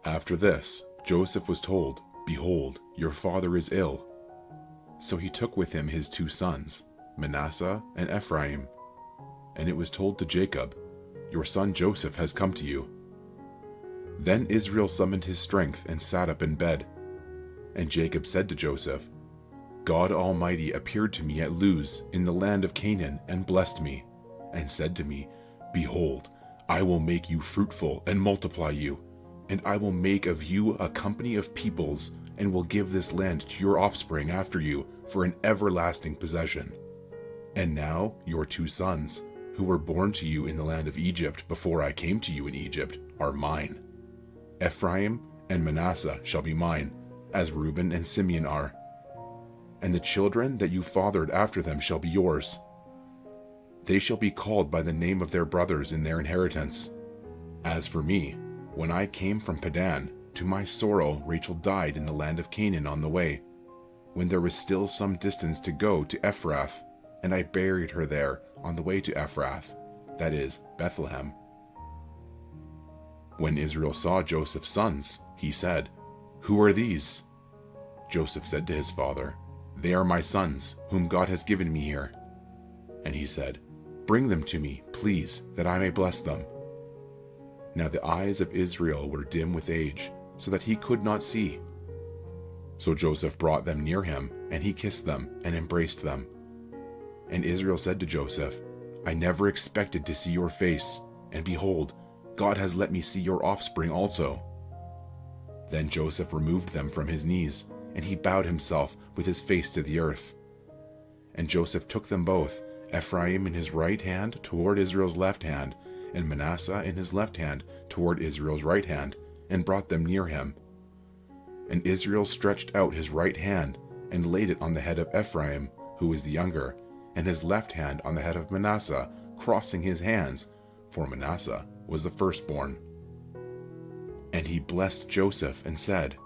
After this, Joseph was told, "Behold, your father is ill." So he took with him his 2 sons, Manasseh and Ephraim. And it was told to Jacob, "Your son Joseph has come to you." Then Israel summoned his strength and sat up in bed. And Jacob said to Joseph, "God Almighty appeared to me at Luz in the land of Canaan and blessed me, and said to me, 'Behold, I will make you fruitful and multiply you, and I will make of you a company of peoples, and will give this land to your offspring after you for an everlasting possession.' And now your 2 sons, who were born to you in the land of Egypt before I came to you in Egypt, are mine. Ephraim and Manasseh shall be mine, as Reuben and Simeon are. And the children that you fathered after them shall be yours. They shall be called by the name of their brothers in their inheritance. As for me, when I came from Padan, to my sorrow Rachel died in the land of Canaan on the way, when there was still some distance to go to Ephrath, and I buried her there on the way to Ephrath, that is, Bethlehem." When Israel saw Joseph's sons, he said, "Who are these?" Joseph said to his father, "They are my sons, whom God has given me here." And he said, "Bring them to me, please, that I may bless them." Now the eyes of Israel were dim with age, so that he could not see. So Joseph brought them near him, and he kissed them and embraced them. And Israel said to Joseph, "I never expected to see your face, and behold, God has let me see your offspring also." Then Joseph removed them from his knees, and he bowed himself with his face to the earth. And Joseph took them both, Ephraim in his right hand toward Israel's left hand, and Manasseh in his left hand toward Israel's right hand, and brought them near him. And Israel stretched out his right hand, and laid it on the head of Ephraim, who was the younger, and his left hand on the head of Manasseh, crossing his hands, for Manasseh was the firstborn. And he blessed Joseph and said,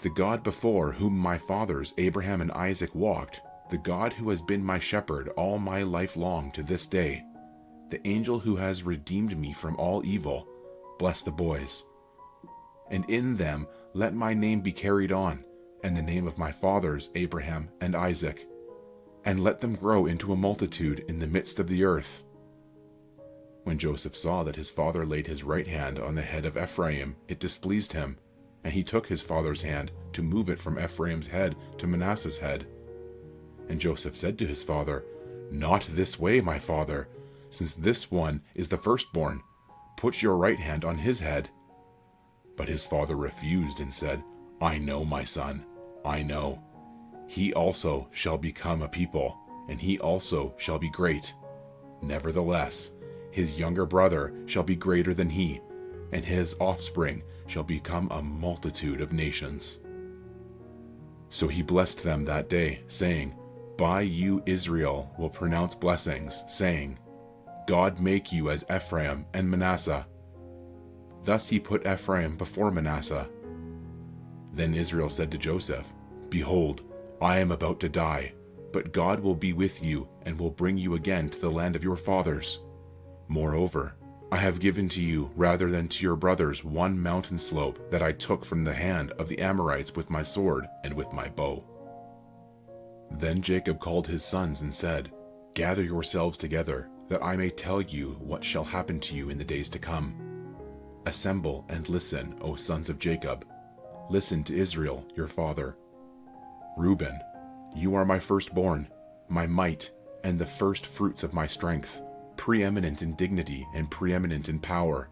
"The God before whom my fathers Abraham and Isaac walked, the God who has been my shepherd all my life long to this day, the angel who has redeemed me from all evil, bless the boys. And in them let my name be carried on, and the name of my fathers Abraham and Isaac, and let them grow into a multitude in the midst of the earth." When Joseph saw that his father laid his right hand on the head of Ephraim, it displeased him, and he took his father's hand to move it from Ephraim's head to Manasseh's head. And Joseph said to his father, "Not this way, my father, since this one is the firstborn. Put your right hand on his head." But his father refused and said, "I know, my son, I know. He also shall become a people, and he also shall be great. Nevertheless, his younger brother shall be greater than he, and his offspring shall become a multitude of nations." So he blessed them that day, saying, "By you Israel will pronounce blessings, saying, God make you as Ephraim and Manasseh." Thus he put Ephraim before Manasseh. Then Israel said to Joseph, "Behold, I am about to die, but God will be with you and will bring you again to the land of your fathers. Moreover, I have given to you rather than to your brothers one mountain slope that I took from the hand of the Amorites with my sword and with my bow." Then Jacob called his sons and said, "Gather yourselves together, that I may tell you what shall happen to you in the days to come. Assemble and listen, O sons of Jacob. Listen to Israel, your father. Reuben, you are my firstborn, my might, and the first fruits of my strength, preeminent in dignity and preeminent in power.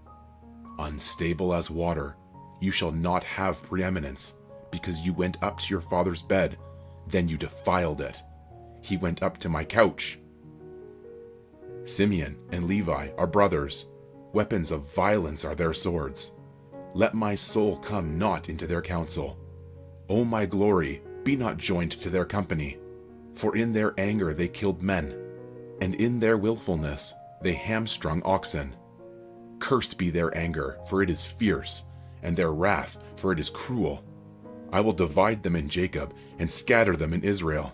Unstable as water, you shall not have preeminence, because you went up to your father's bed, then you defiled it. He went up to my couch. Simeon and Levi are brothers. Weapons of violence are their swords. Let my soul come not into their counsel. O my glory, be not joined to their company. For in their anger they killed men, and in their willfulness they hamstrung oxen. Cursed be their anger, for it is fierce, and their wrath, for it is cruel. I will divide them in Jacob, and scatter them in Israel.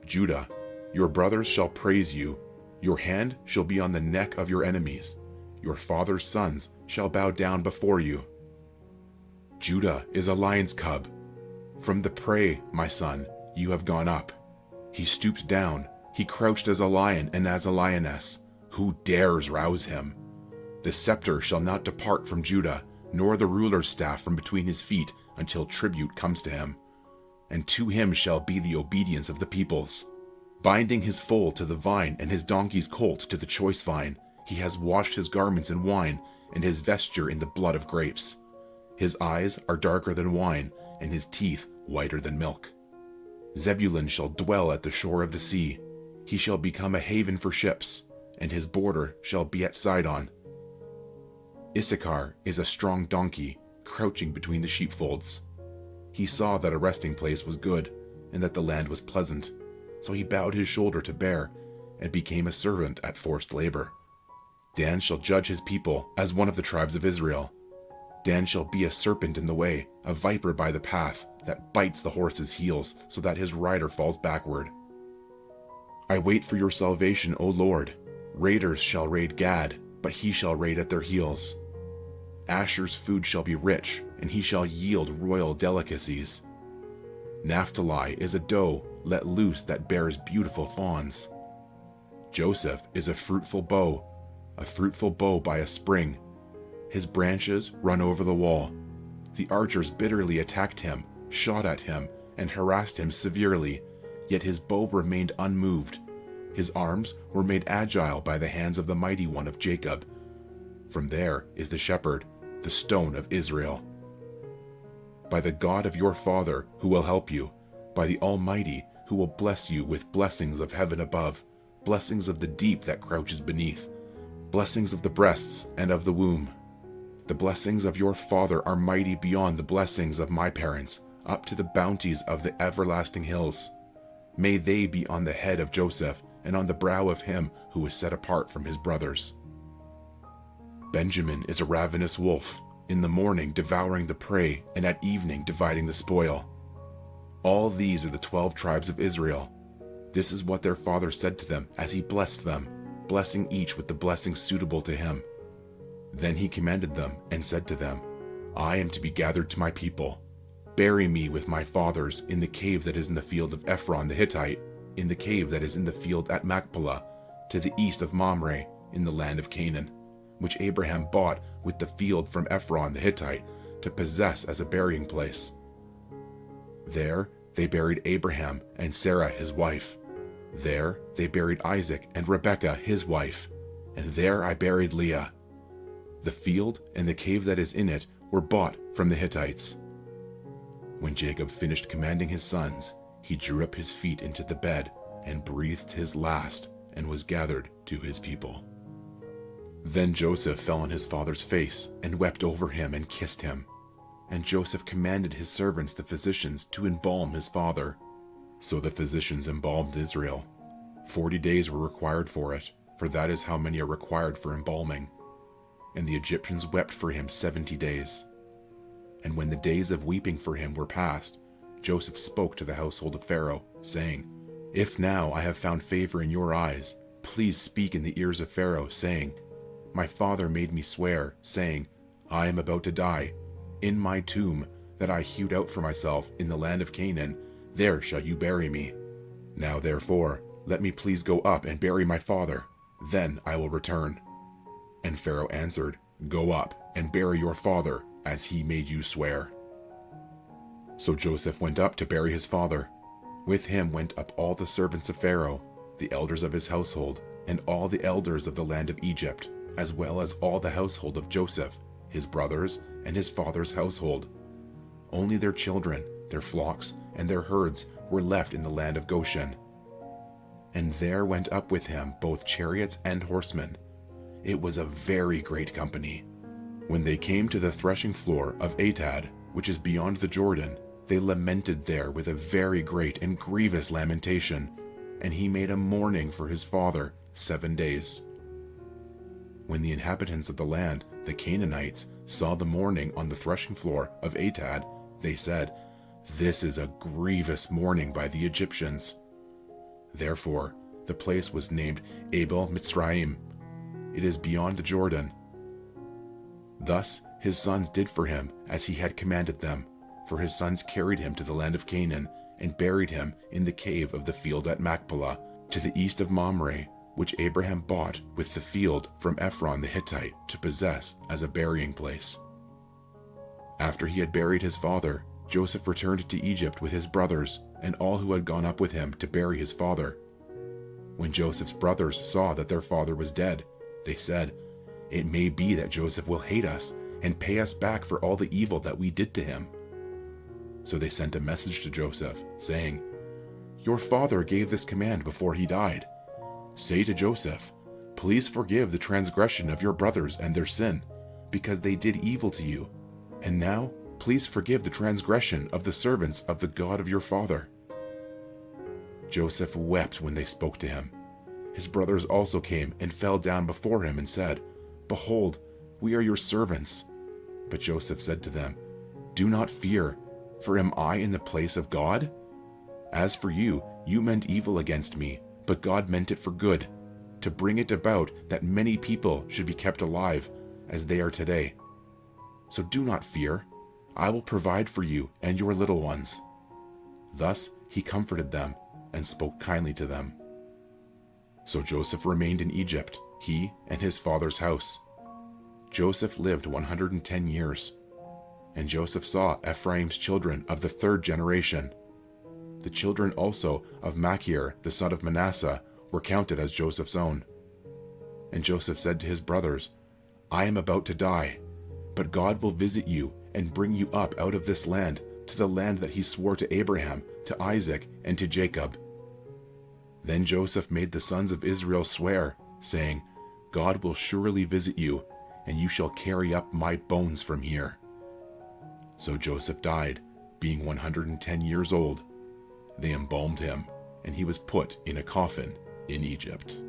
Judah, your brothers shall praise you. Your hand shall be on the neck of your enemies. your father's sons shall bow down before you. Judah is a lion's cub. From the prey, my son, you have gone up. He stooped down, he crouched as a lion and as a lioness. Who dares rouse him? The scepter shall not depart from Judah, nor the ruler's staff from between his feet, until tribute comes to him. And to him shall be the obedience of the peoples. Binding his foal to the vine and his donkey's colt to the choice vine, he has washed his garments in wine and his vesture in the blood of grapes. His eyes are darker than wine, and his teeth whiter than milk. Zebulun shall dwell at the shore of the sea. He shall become a haven for ships, and his border shall be at Sidon. Issachar is a strong donkey, crouching between the sheepfolds. He saw that a resting place was good, and that the land was pleasant, so he bowed his shoulder to bear, and became a servant at forced labor. Dan shall judge his people as one of the tribes of Israel. Dan shall be a serpent in the way, a viper by the path, that bites the horse's heels, so that his rider falls backward. I wait for your salvation, O Lord. Raiders shall raid Gad, but he shall raid at their heels. Asher's food shall be rich, and he shall yield royal delicacies. Naphtali is a doe let loose that bears beautiful fawns. Joseph is a fruitful bow by a spring. His branches run over the wall. The archers bitterly attacked him, shot at him, and harassed him severely, yet his bow remained unmoved. His arms were made agile by the hands of the mighty one of Jacob. From there is the shepherd, the stone of Israel. By the God of your father, who will help you, by the Almighty, who will bless you with blessings of heaven above, blessings of the deep that crouches beneath, blessings of the breasts and of the womb. The blessings of your father are mighty beyond the blessings of my parents, up to the bounties of the everlasting hills. May they be on the head of Joseph, and on the brow of him who is set apart from his brothers. Benjamin is a ravenous wolf, in the morning devouring the prey, and at evening dividing the spoil. All these are the 12 tribes of Israel. This is what their father said to them as he blessed them, blessing each with the blessing suitable to him. Then he commanded them and said to them, I am to be gathered to my people. Bury me with my fathers in the cave that is in the field of Ephron the Hittite, in the cave that is in the field at Machpelah, to the east of Mamre, in the land of Canaan, which Abraham bought with the field from Ephron the Hittite to possess as a burying place. There they buried Abraham and Sarah his wife. There they buried Isaac and Rebekah his wife. And there I buried Leah. The field and the cave that is in it were bought from the Hittites. When Jacob finished commanding his sons, he drew up his feet into the bed and breathed his last and was gathered to his people. Then Joseph fell on his father's face and wept over him and kissed him. And Joseph commanded his servants, the physicians, to embalm his father. So the physicians embalmed Israel. 40 days were required for it, for that is how many are required for embalming. And the Egyptians wept for him 70 days. And when the days of weeping for him were past, Joseph spoke to the household of Pharaoh, saying, If now I have found favor in your eyes, please speak in the ears of Pharaoh, saying, My father made me swear, saying, I am about to die. In my tomb that I hewed out for myself in the land of Canaan, there shall you bury me. Now therefore, let me please go up and bury my father, then I will return. And Pharaoh answered, Go up and bury your father, as he made you swear. So Joseph went up to bury his father. With him went up all the servants of Pharaoh, the elders of his household, and all the elders of the land of Egypt, as well as all the household of Joseph, his brothers, and his father's household. Only their children, their flocks, and their herds were left in the land of Goshen. And there went up with him both chariots and horsemen. It was a very great company. When they came to the threshing floor of Atad, which is beyond the Jordan, they lamented there with a very great and grievous lamentation, and he made a mourning for his father 7 days. When the inhabitants of the land, the Canaanites, saw the mourning on the threshing floor of Atad, they said, This is a grievous mourning by the Egyptians. Therefore, the place was named Abel Mitzrayim. It is beyond the Jordan, Thus his sons did for him as he had commanded them, for his sons carried him to the land of Canaan and buried him in the cave of the field at Machpelah, to the east of Mamre, which Abraham bought with the field from Ephron the Hittite to possess as a burying place. After he had buried his father, Joseph returned to Egypt with his brothers and all who had gone up with him to bury his father. When Joseph's brothers saw that their father was dead, they said, "It may be that Joseph will hate us and pay us back for all the evil that we did to him." So they sent a message to Joseph, saying, "Your father gave this command before he died. Say to Joseph, 'Please forgive the transgression of your brothers and their sin, because they did evil to you. And now, please forgive the transgression of the servants of the God of your father.'" Joseph wept when they spoke to him. His brothers also came and fell down before him and said, "Behold, we are your servants." But Joseph said to them, "Do not fear, for am I in the place of God? As for you, you meant evil against me, but God meant it for good, to bring it about that many people should be kept alive, as they are today. So do not fear, I will provide for you and your little ones." Thus he comforted them and spoke kindly to them. So Joseph remained in Egypt, he and his father's house. Joseph lived 110 years. And Joseph saw Ephraim's children of the third generation. The children also of Machir, the son of Manasseh, were counted as Joseph's own. And Joseph said to his brothers, "I am about to die, but God will visit you and bring you up out of this land to the land that he swore to Abraham, to Isaac, and to Jacob." Then Joseph made the sons of Israel swear, saying, "God will surely visit you, and you shall carry up my bones from here." So Joseph died, being 110 years old. They embalmed him, and he was put in a coffin in Egypt.